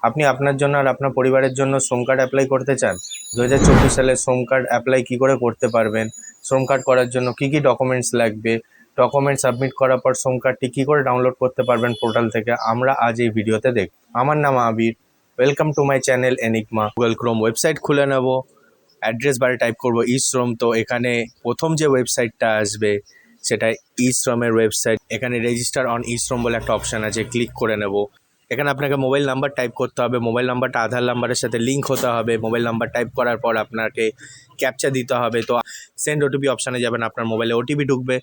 আপনি আপনার জন্য আর আপনার পরিবারের জন্য শ্রম কার্ড অ্যাপ্লাই করতে চান? 2024 সালে শ্রম কার্ড অ্যাপ্লাই কী করে করতে পারবেন, শ্রম কার্ড করার জন্য কী কী ডকুমেন্টস লাগবে, ডকুমেন্ট সাবমিট করার পর শ্রম কার্ডটি কী করে ডাউনলোড করতে পারবেন পোর্টাল থেকে, আমরা আজ এই ভিডিওতে দেখব। আমার নাম Abir, welcome to my channel Enigma. Google Chrome website খুলে নেব, অ্যাড্রেস বারে টাইপ করব ই শ্রম। তো এখানে প্রথম যে ওয়েবসাইটটা আসবে সেটা ই শ্রমের ওয়েবসাইট। এখানে রেজিস্টার অন ই শ্রম বলে একটা অপশান আছে, ক্লিক করে নেব। এখানে আপনাকে মোবাইল নাম্বার টাইপ করতে হবে, মোবাইল নাম্বারটা আধার নাম্বারের সাথে লিঙ্ক হতে হবে। মোবাইল নাম্বার টাইপ করার পর আপনাকে ক্যাপচা দিতে হবে। তো সেন্ড ওটিপি অপশানে যাবেন, আপনার মোবাইলে ওটিপি ঢুকবে,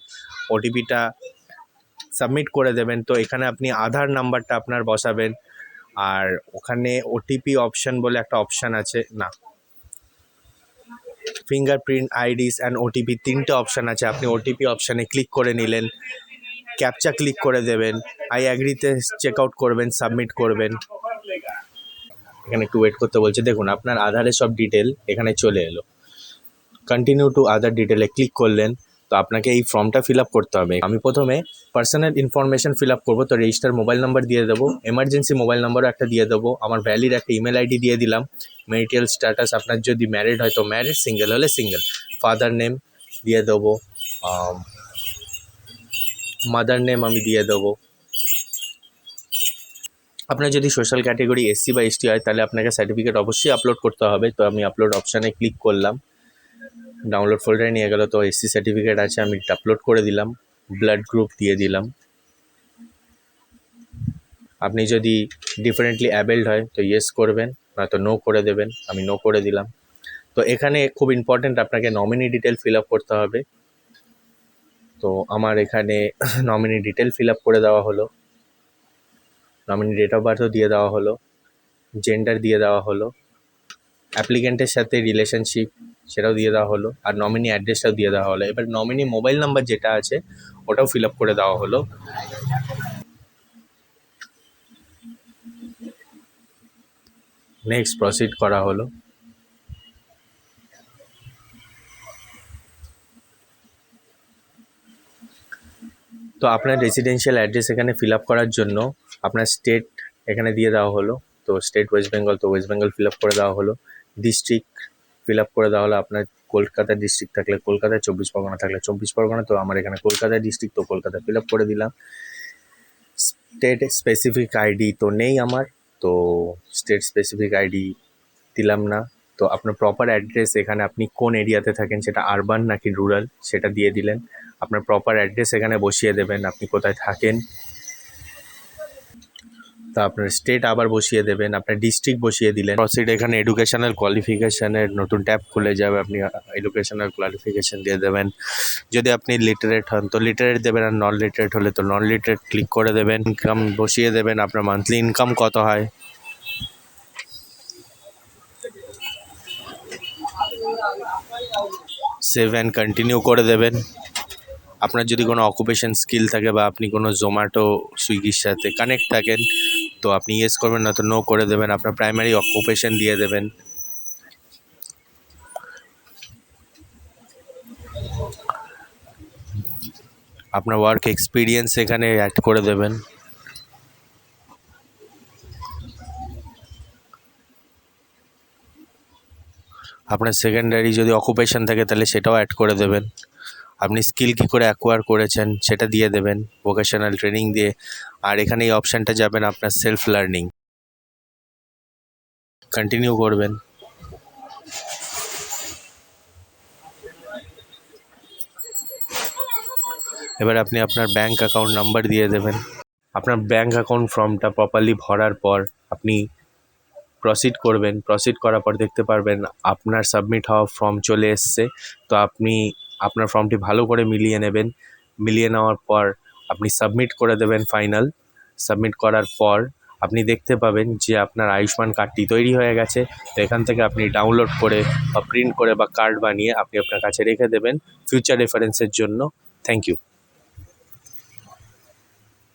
ওটিপিটা সাবমিট করে দেবেন। তো এখানে আপনি আধার নাম্বারটা আপনার বসাবেন, আর ওখানে ওটিপি অপশান বলে একটা অপশান আছে, না, ফিঙ্গারপ্রিন্ট, আইডিস অ্যান্ড ওটিপি তিনটে অপশান আছে। আপনি ওটিপি অপশানে ক্লিক করে নিলেন, ক্যাপচা ক্লিক করে দেবেন, আই অ্যাগ্রিতে চেক আউট করবেন, সাবমিট করবেন। এখানে একটু ওয়েট করতে বলছে। দেখুন আপনার আধারের সব ডিটেল এখানে চলে এলো। কন্টিনিউ টু আদার ডিটেলে ক্লিক করলেন। তো আপনাকে এই ফর্মটা ফিল আপ করতে হবে। আমি প্রথমে পার্সোনাল ইনফরমেশন ফিল আপ করবো। তো রেজিস্টার মোবাইল নাম্বার দিয়ে দেবো, এমার্জেন্সি মোবাইল নাম্বারও একটা দিয়ে দেবো, আমার ভ্যালিড একটা ইমেল আইডি দিয়ে দিলাম। ম্যারিটাল স্ট্যাটাস, আপনার যদি ম্যারিড হয় তো ম্যারিড, সিঙ্গেল হলে সিঙ্গেল। ফাদার নেম দিয়ে দেবো, মাদার নেম আমি দিয়ে দেবো। আপনার যদি সোশ্যাল ক্যাটেগরি এসসি বা এসটি হয় তাহলে আপনাকে সার্টিফিকেট অবশ্যই আপলোড করতে হবে। তো আমি আপলোড অপশানে ক্লিক করলাম, ডাউনলোড ফোল্ডারে নিয়ে গেল। তো এসসি সার্টিফিকেট আছে, আমি আপলোড করে দিলাম, ব্লাড গ্রুপ দিয়ে দিলাম। আপনি যদি ডিফারেন্টলি অ্যাবেলড হয় তো ইয়েস করবেন, নয়তো নো করে দেবেন। আমি নো করে দিলাম। তো এখানে খুব ইম্পর্ট্যান্ট, আপনাকে নমিনি ডিটেল ফিল আপ করতে হবে। তো আমার এখানে নমিনি ডিটেল ফিল আপ করে দেওয়া হলো, নমিনি ডেট অফ বার্থও দিয়ে দেওয়া হলো, জেন্ডার দিয়ে দেওয়া হলো, অ্যাপ্লিকেন্টের সাথে রিলেশনশিপ সেটাও দিয়ে দেওয়া হলো, আর নমিনি অ্যাড্রেসটাও দিয়ে দেওয়া হলো। এবার নমিনি মোবাইল নাম্বার যেটা আছে ওটাও ফিল আপ করে দেওয়া হলো। নেক্সট প্রসিড করা হলো। তো আপনার রেসিডেন্সিয়াল অ্যাড্রেস এখানে ফিল আপ করার জন্য আপনার স্টেট এখানে দিয়ে দেওয়া হলো। তো স্টেট ওয়েস্ট বেঙ্গল, তো ওয়েস্ট বেঙ্গল ফিল আপ করে দেওয়া হলো। ডিস্ট্রিক্ট ফিল আপ করে দেওয়া হলো, আপনার কলকাতা ডিস্ট্রিক্ট থাকলে কলকাতায়, 24 পরগনা থাকলে 24 পরগনা। তো আমার এখানে কলকাতা ডিস্ট্রিক্ট, তো কলকাতা ফিল আপ করে দিলাম। স্টেট স্পেসিফিক আইডি তো নেই আমার, তো স্টেট স্পেসিফিক আইডি দিলাম না। তো আপনার প্রপার অ্যাড্রেস, এখানে আপনি কোন এরিয়াতে থাকেন, সেটা আরবান নাকি রুরাল সেটা দিয়ে দিলেন। আপনার প্রপার অ্যাড্রেস এখানে বসিয়ে দেবেন, আপনি কোথায় থাকেন। তো আপনার স্টেট আবার বসিয়ে দেবেন, আপনার ডিস্ট্রিক্ট বসিয়ে দিলেন। প্রসিড, এখানে এডুকেশনাল কোয়ালিফিকেশানের নতুন ট্যাব খুলে যাবে, আপনি এডুকেশনাল কোয়ালিফিকেশান দিয়ে দেবেন। যদি আপনি লিটারেট হন তো লিটারেট দেবেন, আর নন লিটারেট হলে তো নন লিটারেট ক্লিক করে দেবেন। ইনকাম বসিয়ে দেবেন, আপনার মান্থলি ইনকাম কত হয়। সেভ অ্যান্ড কন্টিনিউ করে দেবেন। আপনার যদি কোনো অকুপেশন স্কিল থাকে বা আপনি কোনো জোম্যাটো সুইগির সাথে কানেক্ট থাকেন তো আপনি ইয়েস করবেন, না তো নো করে দেবেন। আপনার প্রাইমারি অকুপেশন দিয়ে দেবেন। আপনার ওয়ার্ক এক্সপিরিয়েন্স এখানে অ্যাড করে দেবেন। আপনার সেকেন্ডারি যদি অকুপেশন থাকে তাহলে সেটাও অ্যাড করে দেবেন। আপনি স্কিল কী করে অ্যাকোয়ার করেছেন সেটা দিয়ে দেবেন, ভোকেশনাল ট্রেনিং দিয়ে। আর এখানে এই অপশানটা যাবেন আপনার সেলফ লার্নিং, কন্টিনিউ করবেন। এবার আপনি আপনার ব্যাঙ্ক অ্যাকাউন্ট নাম্বার দিয়ে দেবেন। আপনার ব্যাঙ্ক অ্যাকাউন্ট ফর্মটা প্রপারলি ভরার পর আপনি প্রসিড করবেন। প্রসিড করার পর দেখতে পারবেন আপনার সাবমিট হওয়া ফর্ম চলে এসছে। তো আপনি আপনার ফর্মটি ভালো করে মিলিয়ে নেবেন। মিলিয়ে নেওয়ার পর আপনি সাবমিট করে দেবেন। ফাইনাল সাবমিট করার পর আপনি দেখতে পাবেন যে আপনার আয়ুষ্মান কার্ডটি তৈরি হয়ে গেছে। তো এখান থেকে আপনি ডাউনলোড করে বা প্রিন্ট করে বা কার্ড বানিয়ে আপনি আপনার কাছে রেখে দেবেন ফিউচার রেফারেন্সের জন্য। Thank you.